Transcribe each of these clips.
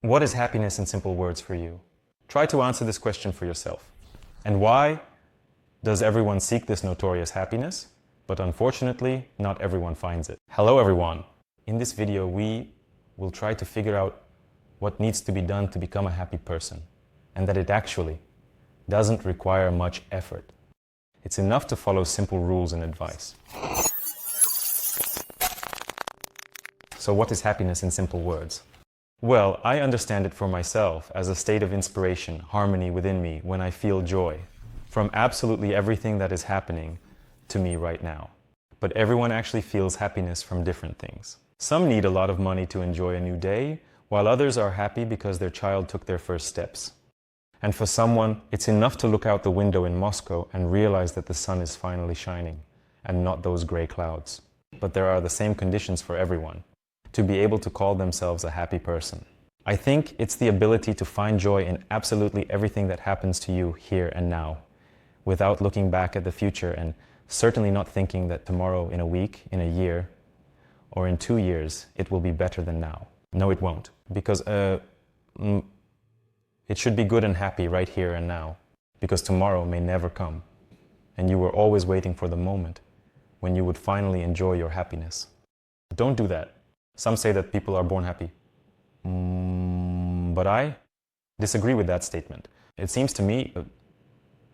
What is happiness in simple words for you? Try to answer this question for yourself. And why does everyone seek this notorious happiness? But unfortunately, not everyone finds it. Hello everyone. In this video, we will try to figure out what needs to be done to become a happy person, and that it actually doesn't require much effort. It's enough to follow simple rules and advice. So what is happiness in simple words? Well, I understand it for myself as a state of inspiration, harmony within me when I feel joy from absolutely everything that is happening to me right now. But everyone actually feels happiness from different things. Some need a lot of money to enjoy a new day, while others are happy because their child took their first steps. And for someone, it's enough to look out the window in Moscow and realize that the sun is finally shining, and not those gray clouds. But there are the same conditions for everyone to be able to call themselves a happy person. I think it's the ability to find joy in absolutely everything that happens to you here and now, without looking back at the future and certainly not thinking that tomorrow, in a week, in a year, or in 2 years, it will be better than now. No, it won't, because it should be good and happy right here and now, because tomorrow may never come, and you were always waiting for the moment when you would finally enjoy your happiness. Don't do that. Some say that people are born happy. But I disagree with that statement. It seems to me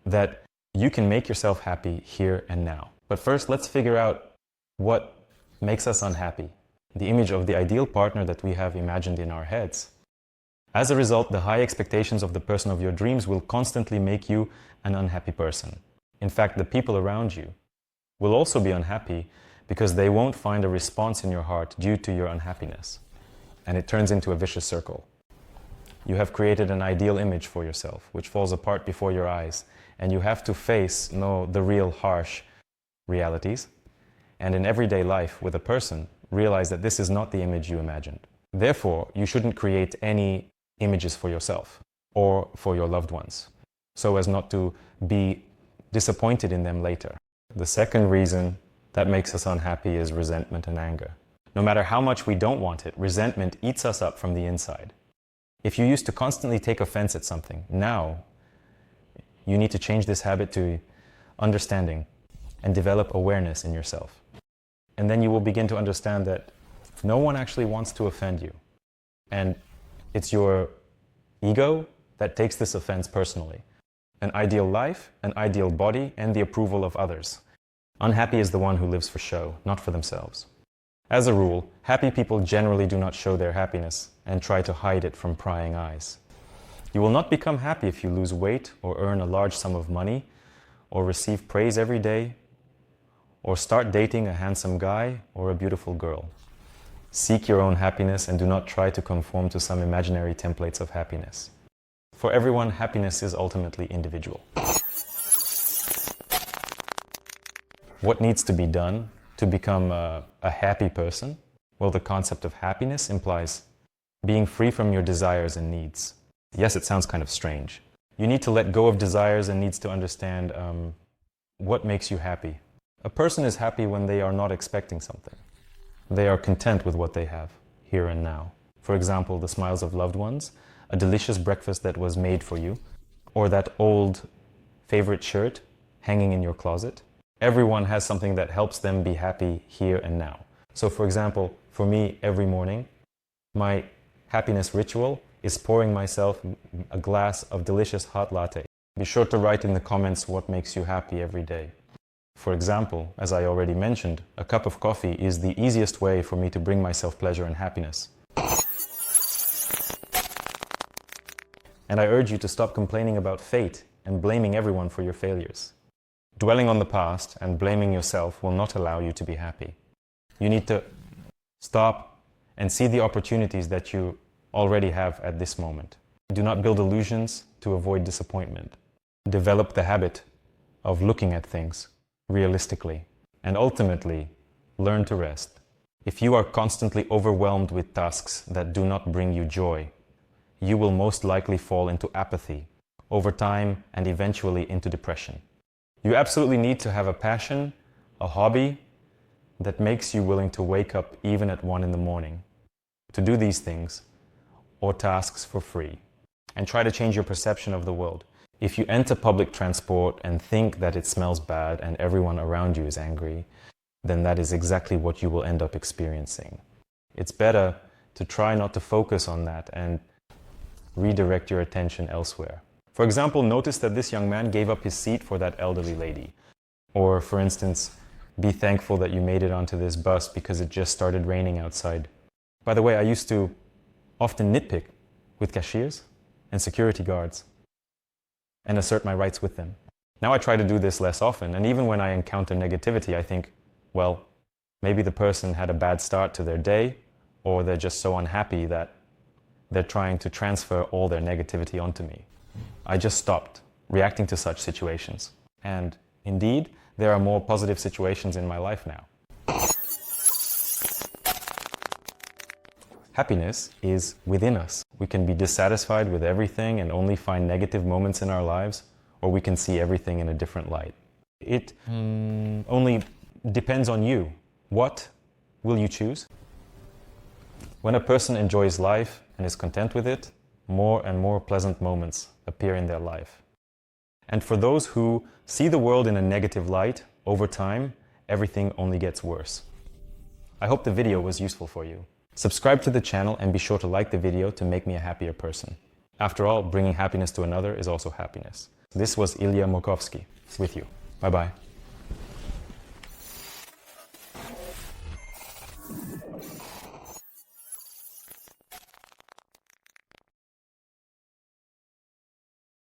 that you can make yourself happy here and now. But first, let's figure out what makes us unhappy. The image of the ideal partner that we have imagined in our heads. As a result, the high expectations of the person of your dreams will constantly make you an unhappy person. In fact, the people around you will also be unhappy because they won't find a response in your heart due to your unhappiness. And it turns into a vicious circle. You have created an ideal image for yourself, which falls apart before your eyes, and you have to face the real harsh realities. And in everyday life with a person, realize that this is not the image you imagined. Therefore, you shouldn't create any images for yourself or for your loved ones, so as not to be disappointed in them later. The second reason that makes us unhappy is resentment and anger. No matter how much we don't want it, resentment eats us up from the inside. If you used to constantly take offense at something, now you need to change this habit to understanding and develop awareness in yourself. And then you will begin to understand that no one actually wants to offend you. And it's your ego that takes this offense personally. An ideal life, an ideal body, and the approval of others. Unhappy is the one who lives for show, not for themselves. As a rule, happy people generally do not show their happiness and try to hide it from prying eyes. You will not become happy if you lose weight or earn a large sum of money or receive praise every day or start dating a handsome guy or a beautiful girl. Seek your own happiness and do not try to conform to some imaginary templates of happiness. For everyone, happiness is ultimately individual. What needs to be done to become a happy person? Well, the concept of happiness implies being free from your desires and needs. Yes, it sounds kind of strange. You need to let go of desires and needs to understand what makes you happy. A person is happy when they are not expecting something. They are content with what they have, here and now. For example, the smiles of loved ones, a delicious breakfast that was made for you, or that old favorite shirt hanging in your closet. Everyone has something that helps them be happy here and now. So for example, for me, every morning, my happiness ritual is pouring myself a glass of delicious hot latte. Be sure to write in the comments what makes you happy every day. For example, as I already mentioned, a cup of coffee is the easiest way for me to bring myself pleasure and happiness. And I urge you to stop complaining about fate and blaming everyone for your failures. Dwelling on the past and blaming yourself will not allow you to be happy. You need to stop and see the opportunities that you already have at this moment. Do not build illusions to avoid disappointment. Develop the habit of looking at things realistically, and ultimately, learn to rest. If you are constantly overwhelmed with tasks that do not bring you joy, you will most likely fall into apathy, over time, and eventually into depression. You absolutely need to have a passion, a hobby that makes you willing to wake up even at 1 in the morning to do these things, or tasks for free. And try to change your perception of the world. If you enter public transport and think that it smells bad and everyone around you is angry, then that is exactly what you will end up experiencing. It's better to try not to focus on that and redirect your attention elsewhere. For example, notice that this young man gave up his seat for that elderly lady. Or, for instance, be thankful that you made it onto this bus because it just started raining outside. By the way, I used to often nitpick with cashiers and security guards and assert my rights with them. Now I try to do this less often, and even when I encounter negativity, I think, well, maybe the person had a bad start to their day, or they're just so unhappy that they're trying to transfer all their negativity onto me. I just stopped reacting to such situations. And indeed, there are more positive situations in my life now. Happiness is within us. We can be dissatisfied with everything and only find negative moments in our lives, or we can see everything in a different light. It only depends on you. What will you choose? When a person enjoys life and is content with it, more and more pleasant moments appear in their life. And for those who see the world in a negative light, over time, everything only gets worse. I hope the video was useful for you. Subscribe to the channel and be sure to like the video to make me a happier person. After all, bringing happiness to another is also happiness. This was Ilya Mokovsky with you. Bye-bye.